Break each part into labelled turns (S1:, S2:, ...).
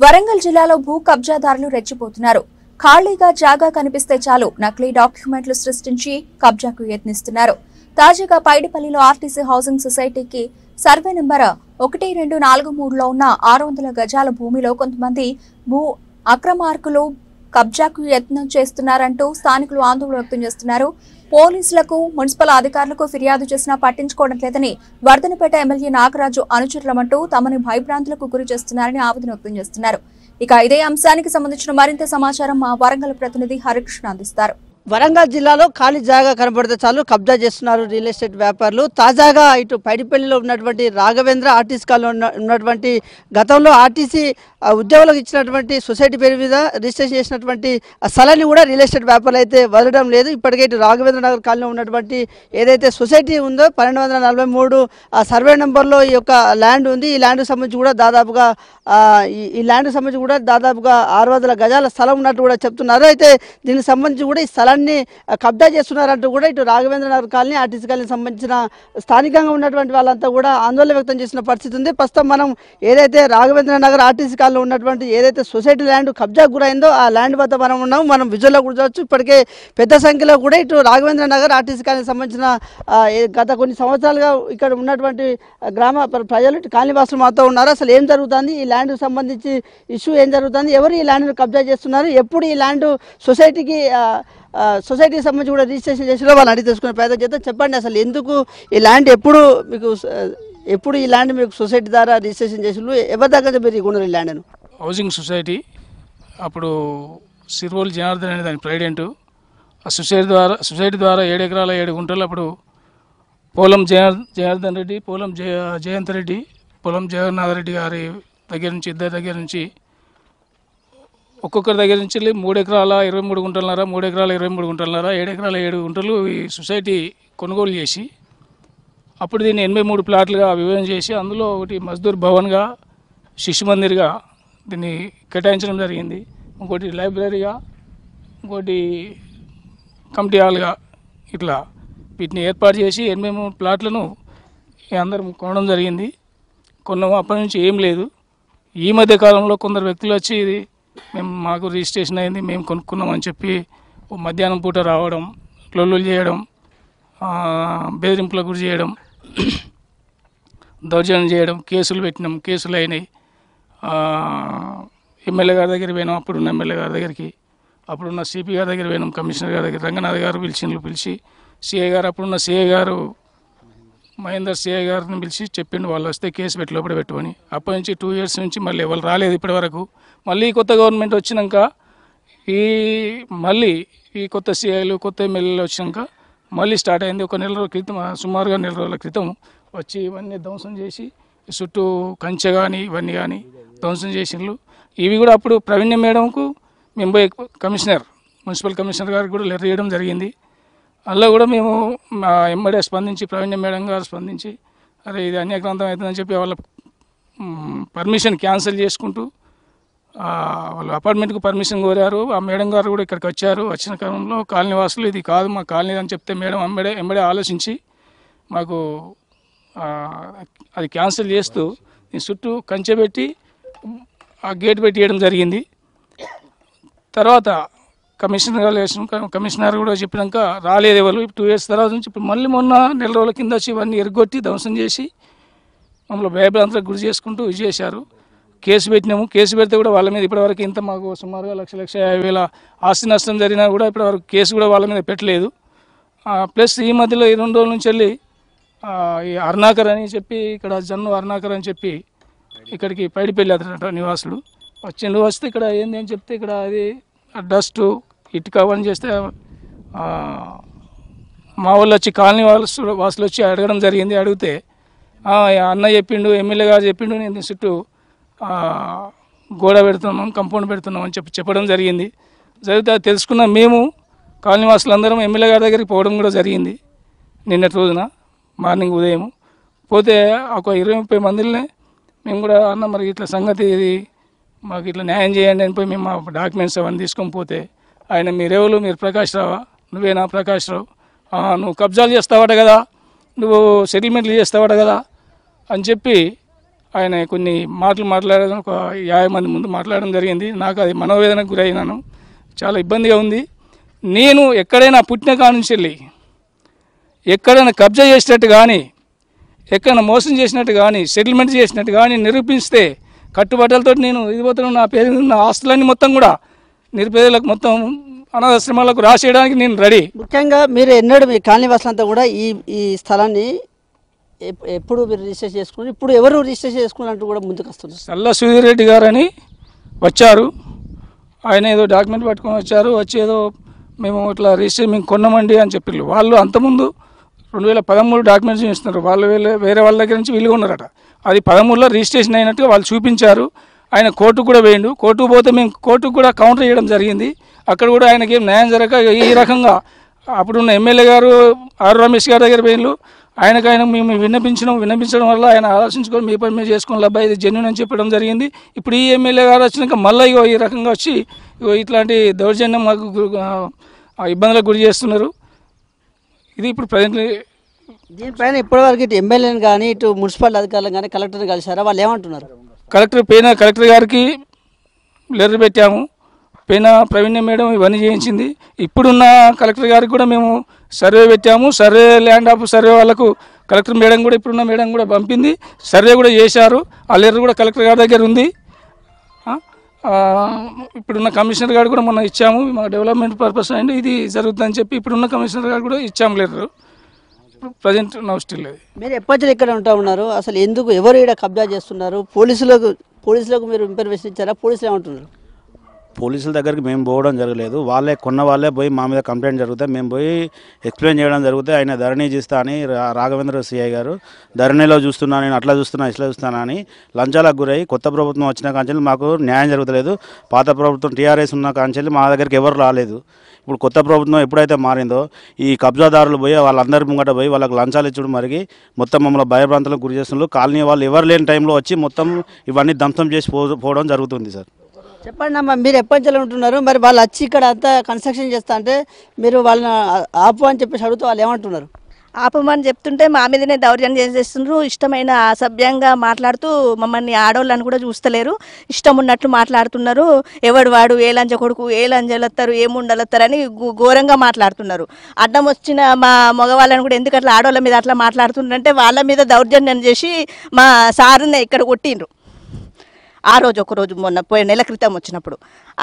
S1: వరంగల్ జిల్లాలో భూ కబ్జాదారులు రెచ్చిపోతున్నారు. ఖాళీగా జాగా కనిపిస్తే చాలు నకిలీ డాక్యుమెంట్లు సృష్టించి కబ్జాకు యత్నిస్తున్నారు. తాజాగా పైడిపల్లిలో ఆర్టీసీ హౌసింగ్ సొసైటీకి సర్వే నంబర్ 1243లో ఉన్న 600 గజాల భూమిలో కొంతమంది భూ అక్రమార్కులు కబ్జాకు యత్నం చేస్తున్నారంటూ స్థానికులు ఆందోళన వ్యక్తం చేస్తున్నారు. పోలీసులకు, మున్సిపల్ అధికారులకు ఫిర్యాదు చేసినా పట్టించుకోవడం లేదని వర్ధనపేట ఎమ్మెల్యే నాగరాజు అనుచరులమంటూ తమని భయభ్రాంతులకు గురి చేస్తున్నారని ఆవేదన వ్యక్తం చేస్తున్నారు. ఇక ఇదే అంశానికి సంబంధించిన మరింత సమాచారం మా వరంగల్ ప్రతినిధి హరికృష్ణ అందిస్తారు.
S2: వరంగల్ జిల్లాలో ఖాళీ జాగా కనబడితే చాలు కబ్జా చేస్తున్నారు రియల్ ఎస్టేట్ వ్యాపారులు. తాజాగా ఇటు పైడిపల్లిలో ఉన్నటువంటి రాఘవేంద్ర ఆర్టీసీ కాలంలో ఉన్నటువంటి గతంలో ఆర్టీసీ ఉద్యోగులకు ఇచ్చినటువంటి సొసైటీ పేరు మీద రిజిస్ట్రేషన్ చేసినటువంటి స్థలాన్ని కూడా రియల్ ఎస్టేట్ వ్యాపారులు అయితే వదలడం లేదు. ఇప్పటికే ఇటు రాఘవేంద్ర నగర్ కాలంలో ఉన్నటువంటి ఏదైతే సొసైటీ ఉందో 1243 సర్వే నెంబర్లో ఈ యొక్క ల్యాండ్ ఉంది. ఈ ల్యాండ్కి సంబంధించి కూడా దాదాపుగా 600 గజాల స్థలం ఉన్నట్టు కూడా చెప్తున్నారు. అయితే దీనికి సంబంధించి కూడా ఈ స్థలాన్ని కబ్జా చేస్తున్నారంటూ కూడా ఇటు Raghavendra Nagar colony, RTC colony సంబంధించిన స్థానికంగా ఉన్నటువంటి వాళ్ళంతా కూడా ఆందోళన వ్యక్తం చేసిన పరిస్థితి ఉంది. ప్రస్తుతం మనం ఏదైతే రాఘవేంద్ర నగర్ ఆర్టీసీ కాలనీలో ఉన్నటువంటి ఏదైతే సొసైటీ ల్యాండ్ కబ్జా గురైందో ఆ ల్యాండ్ వద్ద మనం ఉన్నాం. మనం విజువల్లో కూడా చూడవచ్చు. ఇప్పటికే పెద్ద సంఖ్యలో కూడా ఇటు రాఘవేంద్ర నగర్ ఆర్టీసీ కాలనీకి సంబంధించిన గత కొన్ని సంవత్సరాలుగా ఇక్కడ ఉన్నటువంటి గ్రామ ప్రజలు ఇటు కాలనీవాసులు మాతో ఉన్నారు. అసలు ఏం జరుగుతుంది, ఈ ల్యాండ్కి సంబంధించి ఇష్యూ ఏం జరుగుతుంది, ఎవరు ఈ ల్యాండ్ను కబ్జా చేస్తున్నారు, ఎప్పుడు ఈ ల్యాండ్ సొసైటీకి సంబంధించి కూడా రిజిస్ట్రేషన్ చేసిలో వాళ్ళు అడిగి తెలుసుకునే ప్రయత్నం చేస్తే చెప్పండి. అసలు ఎందుకు ఈ ల్యాండ్ ఎప్పుడు ఈ ల్యాండ్ మీకు సొసైటీ ద్వారా రిజిస్ట్రేషన్ చేసిళ్ళు, ఎవరి దగ్గర మీరు కొన్నారు ఈ ల్యాండ్ను?
S3: హౌసింగ్ సొసైటీ అప్పుడు సిర్వోల్ జనార్దన్ అనే దాని ప్రెసిడెంట్. ఆ సొసైటీ ద్వారా 7 ఎకరాల 7 గుంటలు అప్పుడు పోలం జనార్దన్ రెడ్డి, పోలం జయంత్ రెడ్డి, పోలం జగన్నాథ్ రెడ్డి గారి దగ్గర నుంచి ఇద్దరి దగ్గర నుంచి ఒక్కొక్కరి దగ్గర నుంచి 3 ఎకరాల 23 గుంటలన్నర, 3 ఎకరాల 23 గుంటలన్నర, 7 ఎకరాల 7 గుంటలు ఈ సొసైటీ కొనుగోలు చేసి అప్పుడు దీన్ని 83 ప్లాట్లుగా విభజన చేసి అందులో ఒకటి మజ్దూర్ భవన్గా, శిశు మందిర్గా దీన్ని కేటాయించడం జరిగింది. ఇంకోటి లైబ్రరీగా, ఇంకోటి కమిటీ హాల్గా ఇట్లా వీటిని ఏర్పాటు చేసి 83 ప్లాట్లను అందరం కొనడం జరిగింది. కొన్నాము. అప్పటి నుంచి ఏం లేదు. ఈ మధ్య కాలంలో కొందరు వ్యక్తులు వచ్చి ఇది మాకు రిజిస్ట్రేషన్ అయింది, మేము కొనుక్కున్నామని చెప్పి మధ్యాహ్నం పూట రావడం, లొల్లులు చేయడం, బెదిరింపులకు గురి చేయడం, దౌర్జన్యం చేయడం, కేసులు పెట్టినాం, కేసులు అయినాయి. ఎమ్మెల్యే గారి దగ్గర పోయినాం, అప్పుడున్న ఎమ్మెల్యే గారి దగ్గరికి, అప్పుడున్న సిపి గారి దగ్గర పోయినాం, కమిషనర్ గారి దగ్గర రంగనాథ్ గారు పిలిచి సిఐ గారు, అప్పుడున్న సిఐ గారు మహేందర్ సిఐ గారిని పిలిచి చెప్పిండు, వాళ్ళు వస్తే కేసు పెట్టి లోపల పెట్టుకొని. అప్పటి నుంచి 2 years నుంచి మళ్ళీ ఎవరు రాలేదు ఇప్పటి వరకు. మళ్ళీ కొత్త గవర్నమెంట్ వచ్చినాక మళ్ళీ ఈ కొత్త సిఐలు, కొత్త ఎమ్మెల్యేలు వచ్చినాక మళ్ళీ స్టార్ట్ అయింది. ఒక నెల రోజుల క్రితం, సుమారుగా 1 నెల రోజుల క్రితం వచ్చి ఇవన్నీ ధ్వంసం చేసి చుట్టూ కంచె కానీ ఇవన్నీ కానీ ధ్వంసం చేసిండ్రు. ఇవి కూడా అప్పుడు ప్రవీణ్య మేడంకు మేము పోయి మున్సిపల్ కమిషనర్ గారికి కూడా లెటర్ ఇవ్వడం జరిగింది. అందులో కూడా మేము ఎమ్మడే స్పందించి, ప్రవీణ్య మేడం గారు స్పందించి, అరే ఇది అన్యాక్రాంతం అవుతుందని చెప్పి వాళ్ళ పర్మిషన్ క్యాన్సిల్ చేసుకుంటూ వాళ్ళు అపార్ట్మెంట్కు పర్మిషన్ కోరారు. ఆ మేడం గారు కూడా ఇక్కడికి వచ్చారు. వచ్చిన క్రమంలో కాలనీ వాసులు ఇది కాదు మా కాలనీ అని చెప్తే మేడం ఎమ్మడే ఆలోచించి మాకు అది క్యాన్సిల్ చేస్తూ ఈ చుట్టూ కంచె పెట్టి ఆ గేట్ పెట్టి వేయడం జరిగింది. తర్వాత కమిషనర్ కూడా చెప్పినాక రాలేదు ఎవరు. 2 years తర్వాత నుంచి ఇప్పుడు మళ్ళీ మొన్న 1 నెల రోజుల కింద వచ్చి ఇవన్నీ ఎరగొట్టి ధ్వంసం చేసి మమ్మల్ని భయభ్రాంతులకు గురి చేసుకుంటూ ఇది చేశారు. కేసు పెట్టినాము. కేసు పెడితే కూడా వాళ్ళ మీద ఇప్పటివరకు ఇంత మాకు సుమారుగా 1,50,000 ఆస్తి నష్టం జరిగినా కూడా ఇప్పటివరకు కేసు కూడా వాళ్ళ మీద పెట్టలేదు. ప్లస్ ఈ మధ్యలో 2 రోజుల నుంచి వెళ్ళి ఈ అరుణాకర్ అని చెప్పి, ఇక్కడ జన్ను అరుణాకర్ అని చెప్పి ఇక్కడికి పైడిపల్లి అతను నివాసులు వస్తే ఇక్కడ ఏంది అని చెప్తే ఇక్కడ అది డస్ట్ ఇటుక అవన్నీ చేస్తే మా వాళ్ళు వచ్చి కాలనీ వాసులు వచ్చి అడగడం జరిగింది. అడిగితే అన్న చెప్పిండు, ఎమ్మెల్యే గారు చెప్పిండు, నేను చుట్టూ గోడ పెడుతున్నాం, కంపౌండ్ పెడుతున్నాం అని చెప్పడం జరిగింది. జరిగితే తెలుసుకున్న మేము కాలనీ వాసులందరం ఎమ్మెల్యే గారి దగ్గరికి పోవడం కూడా జరిగింది. నిన్నటి రోజున మార్నింగ్ ఉదయం పోతే ఒక 20-30 మందిని మేము కూడా అన్న మరి ఇట్లా సంగతి ఇది మాకు ఇట్లా న్యాయం చేయండి అని పోయి మేము మా డాక్యుమెంట్స్ అవన్నీ తీసుకొని పోతే ఆయన మీరు ప్రకాష్ రావా, నువ్వేనా ప్రకాష్ రావు, నువ్వు కబ్జాలు చేస్తావట కదా, నువ్వు సెటిల్మెంట్లు చేస్తావట కదా అని చెప్పి ఆయన కొన్ని మాటలు మాట్లాడడం ఒక 50 మంది ముందు మాట్లాడడం జరిగింది. నాకు అది మనోవేదనకు గురైనాను. చాలా ఇబ్బందిగా ఉంది. నేను ఎక్కడైనా పుట్టిన కాడ నుంచి వెళ్ళి ఎక్కడైనా కబ్జా చేసినట్టు కానీ ఎక్కడైనా మోసం చేసినట్టు కానీ సెటిల్మెంట్ చేసినట్టు కానీ నిరూపిస్తే కట్టుబట్టలతో నేను ఇదిపోతున్నాను. నా పేరు ఉన్న ఆస్తులన్నీ మొత్తం కూడా నిరుపేదలకు మొత్తం అనాథాశ్రమాలకు రాసేయడానికి నేను రెడీ.
S2: ముఖ్యంగా మీరు ఎన్నడూ మీ కాలనీ వాసులంతా కూడా ఈ స్థలాన్ని ఎప్పుడు మీరు రిజిస్టర్ చేసుకుని ఇప్పుడు ఎవరు రిజిస్టర్ చేసుకున్నట్టు కూడా ముందుకు వస్తున్నారు.
S3: సల్ల సుధీర్ రెడ్డి గారని వచ్చారు. ఆయన ఏదో డాక్యుమెంట్ పట్టుకొని వచ్చారు. వచ్చి ఏదో మేము ఇట్లా రిజిస్టర్ మేము కొన్నామండి అని చెప్పారు. వాళ్ళు అంతకుముందు 2013 డాక్యుమెంట్స్ ఇస్తున్నారు. వాళ్ళు వేరే వాళ్ళ దగ్గర నుంచి వీళ్ళు ఉన్నారట. అది 13లో రిజిస్ట్రేషన్ అయినట్టుగా వాళ్ళు చూపించారు. ఆయన కోర్టుకు కూడా వేయండు. కోర్టుకు పోతే మేము కోర్టుకు కూడా కౌంటర్ చేయడం జరిగింది. అక్కడ కూడా ఆయనకి ఏం న్యాయం జరగక ఈ రకంగా అప్పుడున్న ఎమ్మెల్యే గారు ఆర్ రమేష్ గారి దగ్గర పోయిండు. ఆయన మేము విన్నపించడం వల్ల ఆయన ఆలోచించుకొని మీ పని మీరు చేసుకుని అబ్బాయి ఇది జెన్యూన్ అని చెప్పడం జరిగింది. ఇప్పుడు ఈ ఎమ్మెల్యే గారు వచ్చినాక మళ్ళీ ఈ రకంగా వచ్చి ఇట్లాంటి దౌర్జన్యం మాకు ఇబ్బందులకు గురి చేస్తున్నారు. ఇది ఇప్పుడు ప్రజెంట్లీ
S2: దీనిపైన ఇప్పటివరకు ఇటు ఎమ్మెల్యేని కానీ ఇటు మున్సిపల్ అధికారులు కానీ కలెక్టర్ని కలిసారా? వాళ్ళు ఏమంటున్నారు?
S3: కలెక్టర్ గారికి లెటర్ పెట్టాము. ప్రవీణ్య మేడం ఇవన్నీ చేయించింది. ఇప్పుడున్న కలెక్టర్ గారికి కూడా మేము సర్వే పెట్టాము. సర్వే ల్యాండ్ ఆఫ్ సర్వే వాళ్ళకు కలెక్టర్ మేడం కూడా ఇప్పుడున్న మేడం కూడా పంపింది. సర్వే కూడా చేశారు. ఆ లెటర్ కూడా కలెక్టర్ గారి దగ్గర ఉంది. ఇప్పుడున్న కమిషనర్ గారు కూడా మొన్న ఇచ్చాము. మా డెవలప్మెంట్ పర్పస్ అండ్ ఇది జరుగుతుందని చెప్పి ఇప్పుడున్న కమిషనర్ గారు కూడా ఇచ్చాము లెటర్. ప్రజెంట్ నౌ స్టిల్ అది.
S2: మీరు ఎప్పటి ఇక్కడ ఉంటా ఉన్నారు? అసలు ఎందుకు ఎవరు ఇక్కడ కబ్జా చేస్తున్నారు? పోలీసులకు మీరు ఇన్ఫర్మేషన్ ఇచ్చారా? పోలీసులు ఏమంటున్నారు?
S4: పోలీసుల దగ్గరికి మేము పోవడం జరగలేదు. వాళ్ళే పోయి మా మీద కంప్లైంట్ జరిగితే మేము పోయి ఎక్స్ప్లెయిన్ చేయడం జరిగితే ఆయన ధరణి చేస్తా అని రాఘవేంద్ర సిఐ గారు ధరణిలో చూస్తున్నా, నేను అట్లా చూస్తున్నా ఇట్లా చూస్తున్నా అని లంచాలకు గురై కొత్త ప్రభుత్వం వచ్చిన కాంచెల్లి మాకు న్యాయం జరుగుతలేదు. పాత ప్రభుత్వం టీఆర్ఎస్ ఉన్న కాంచెల్లి మా దగ్గరికి ఎవరు రాలేదు. ఇప్పుడు కొత్త ప్రభుత్వం ఎప్పుడైతే మారిందో ఈ కబ్జాదారులు పోయి వాళ్ళందరి ముంగట పోయి వాళ్ళకి లంచాలు ఇచ్చడం మరిగి మొత్తం మమ్మల్ని భయభ్రాంతులకు గురి చేస్తున్నారు. కాలనీ వాళ్ళు ఎవరు లేని టైంలో వచ్చి మొత్తం ఇవన్నీ ధ్వంసం చేసి పోవడం జరుగుతుంది సార్.
S2: చెప్పండి అమ్మా, మీరు ఎప్పటి ఉంటున్నారు? మరి వాళ్ళు వచ్చి ఇక్కడ అంతా కన్స్ట్రక్షన్ చేస్తా అంటే మీరు వాళ్ళని ఆపు అని చెప్పేసి అడుగుతూ వాళ్ళు ఏమంటున్నారు?
S5: ఆపమని చెప్తుంటే మా మీదనే దౌర్జన్యం చేస్తున్నారు. ఇష్టమైన అసభ్యంగా మాట్లాడుతూ మమ్మల్ని ఆడవాళ్ళని కూడా చూస్తలేరు. ఇష్టం ఉన్నట్లు మాట్లాడుతున్నారు. ఎవడు వాడు ఏ లంజ కొడుకు, ఏ లంజలత్తారు, ఏముండలత్తారని ఘోరంగా మాట్లాడుతున్నారు. అడ్డం వచ్చిన మా మగవాళ్ళని కూడా ఎందుకు అట్లా ఆడవాళ్ళ మీద అట్లా మాట్లాడుతున్నారంటే వాళ్ళ మీద దౌర్జన్యం చేసి మా సారుని ఇక్కడ కొట్టిండ్రు. ఆ రోజు ఒకరోజు మొన్న నెల క్రితం వచ్చినప్పుడు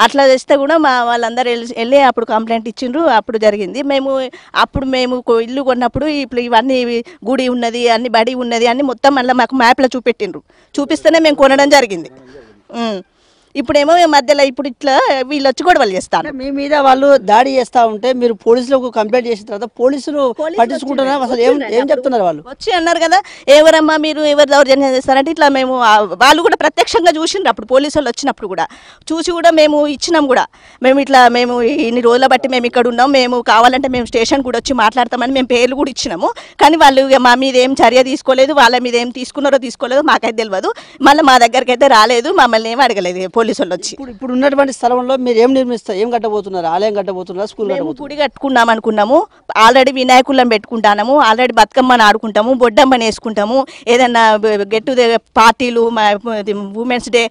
S5: అట్లా చేస్తే కూడా మా వాళ్ళందరూ వెళ్ళి అప్పుడు కంప్లైంట్ ఇచ్చిండ్రు. అప్పుడు జరిగింది. మేము ఇల్లు కొన్నప్పుడు ఇప్పుడు ఇవన్నీ గుడి ఉన్నది, అన్ని బడి ఉన్నది అన్ని మొత్తం మళ్ళీ మాకు మ్యాప్లో చూపెట్టిండ్రు. చూపిస్తేనే మేము కొనడం జరిగింది. ఇప్పుడేమో మధ్యలో ఇప్పుడు ఇట్లా వీళ్ళు వచ్చి గొడవలు చేస్తారు.
S2: మీ మీద వాళ్ళు దాడి చేస్తూ ఉంటే మీరు పోలీసులకు కంప్లైంట్ చేసిన తర్వాత పోలీసులు పట్టించుకుంటున్నారు. అసలు ఏం చెప్తున్నారు? వాళ్ళు
S5: వచ్చి అన్నారు కదా, ఎవరమ్మా మీరు ఎవరు దౌర్జన్యం చేస్తారంటే ఇట్లా మేము వాళ్ళు కూడా ప్రత్యక్షంగా చూసిండ్రు. అప్పుడు పోలీసు వాళ్ళు వచ్చినప్పుడు కూడా చూసి కూడా మేము ఇచ్చినాం కూడా. మేము ఇన్ని రోజుల బట్టి మేము ఇక్కడ ఉన్నాం, మేము కావాలంటే మేము స్టేషన్ కూడా వచ్చి మాట్లాడతామని మేము పేర్లు కూడా ఇచ్చినాము. కానీ వాళ్ళు మా మీద ఏం చర్య తీసుకోలేదు. వాళ్ళ మీద ఏం తీసుకోలేదో మాకైతే తెలియదు. మళ్ళీ మా దగ్గరికి అయితే రాలేదు, మమ్మల్ని ఏం అడగలేదు పోలీసు వాళ్ళు వచ్చి.
S2: ఇప్పుడు ఉన్నటువంటి స్థలంలో మీరు ఏం కట్టబోతున్నారు? ఆలయం కట్టబోతున్నారు? స్కూల్ కట్టబోతున్నారు?
S5: గుడి కట్టుకుందాం అనుకున్నాము. ఆల్రెడీ వినాయకులను పెట్టుకుంటాము. ఆల్రెడీ బతుకమ్మని ఆడుకుంటాము, బొడ్డమ్మని వేసుకుంటాము. ఏదన్నా గెట్ టుగెదర్ పార్టీలు, ఉమెన్స్ డే,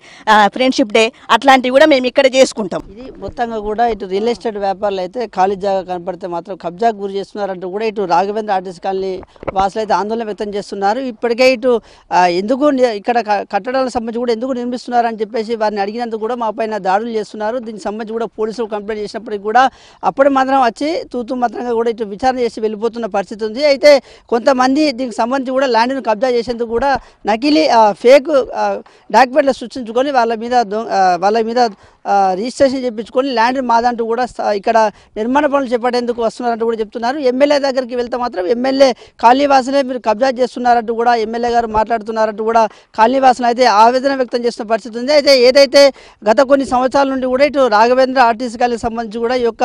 S5: ఫ్రెండ్షిప్ డే అట్లాంటివి కూడా మేము ఇక్కడ చేసుకుంటాం.
S2: ఇది మొత్తంగా కూడా ఇటు రియల్ ఎస్టేట్ వ్యాపారులు అయితే ఖాళీ జాగా కనపడితే మాత్రం కబ్జాకు గురి చేస్తున్నారంటూ కూడా ఇటు రాఘవేంద్ర ఆర్టీసీ కాలనీ వాసులు అయితే ఆందోళన వ్యక్తం చేస్తున్నారు. ఇప్పటికే ఇటు ఎందుకు ఇక్కడ కట్టడాలకు సంబంధించి కూడా ఎందుకు నిర్మిస్తున్నారు అని చెప్పేసి వారిని అడిగినందుకు కూడా మా పైన దాడులు చేస్తున్నారు. దీనికి సంబంధించి కూడా పోలీసులు కంప్లైంట్ చేసినప్పటికీ కూడా అప్పుడు మాత్రం వచ్చి తూతు మాత్రంగా కూడా ఇటు విచారణ చేసి వెళ్ళిపోతున్న పరిస్థితి ఉంది. అయితే కొంతమంది దీనికి సంబంధించి కూడా ల్యాండ్ను కబ్జా చేసేందుకు కూడా నకిలీ ఫేక్ డాక్యుమెంట్లు సృష్టించుకొని వాళ్ళ మీద రిజిస్ట్రేషన్ చేయించుకొని ల్యాండ్ మాదంటూ కూడా ఇక్కడ నిర్మాణ పనులు చేపట్టేందుకు వస్తున్నారంటూ కూడా చెప్తున్నారు. ఎమ్మెల్యే దగ్గరికి వెళ్తే మాత్రం ఎమ్మెల్యే కాలనీవాసులే మీరు కబ్జా చేస్తున్నారంటూ కూడా ఎమ్మెల్యే గారు మాట్లాడుతున్నారంటూ కూడా కాలనీవాసులు అయితే ఆవేదన వ్యక్తం చేస్తున్న పరిస్థితి ఉంది. అయితే ఏదైతే గత కొన్ని సంవత్సరాల నుండి కూడా ఇటు రాఘవేంద్ర ఆర్టీసీ కాలనీకి సంబంధించి కూడా ఈ యొక్క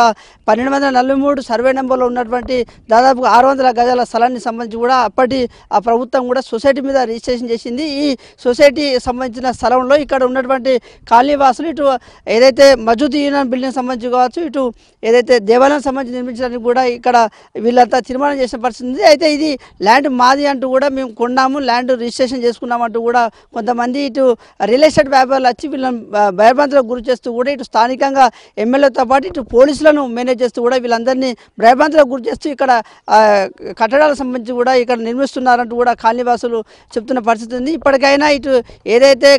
S2: 1243 సర్వే నెంబర్లో ఉన్నటువంటి దాదాపు 600 గజాల స్థలాన్ని సంబంధించి కూడా అప్పటి ఆ ప్రభుత్వం కూడా సొసైటీ మీద రిజిస్ట్రేషన్ చేసింది. ఈ సొసైటీ సంబంధించిన స్థలంలో ఇక్కడ ఉన్నటువంటి కాలనీ వాసులు ఇటు ఏదైతే మజూద్ యూనియన్ బిల్డింగ్ సంబంధించి కావచ్చు, ఇటు ఏదైతే దేవాలయం సంబంధించి నిర్మించడానికి కూడా ఇక్కడ వీళ్ళంతా తీర్మానం చేసిన పరిస్థితి ఉంది. అయితే ఇది ల్యాండ్ మాది అంటూ కూడా మేము కొన్నాము, ల్యాండ్ రిజిస్ట్రేషన్ చేసుకున్నామంటూ కూడా కొంతమంది ఇటు రియల్ ఎస్టేట్ వ్యాపారులు వచ్చి వీళ్ళని భయభ్రాంతులకు గురి చేస్తూ కూడా ఇటు స్థానికంగా ఎమ్మెల్యేతో పాటు ఇటు పోలీసులను మేనేజ్ చేస్తూ కూడా వీళ్ళందరినీ భయభ్రాంతులకు గురి చేస్తూ ఇక్కడ కట్టడాలకు సంబంధించి కూడా ఇక్కడ నిర్మిస్తున్నారంటూ కూడా కాలనీవాసులు చెప్తున్న పరిస్థితి ఉంది. ఇప్పటికైనా ఇటు ఏదైతే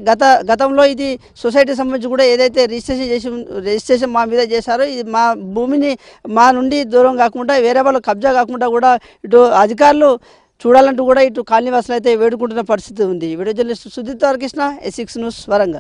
S2: గతంలో ఇది సొసైటీ సంబంధించి కూడా ఏదైతే రిజిస్ట్రేషన్ మా మీద చేశారో ఇది మా భూమిని మా నుండి దూరం కాకుండా వేరే వాళ్ళు కబ్జా కాకుండా కూడా ఇటు అధికారులు చూడాలంటూ కూడా ఇటు కాలనీవాసులు అయితే వేడుకుంటున్న పరిస్థితి ఉంది. Video journalist Sudheer Tarakrishna, A6 news, Warangal.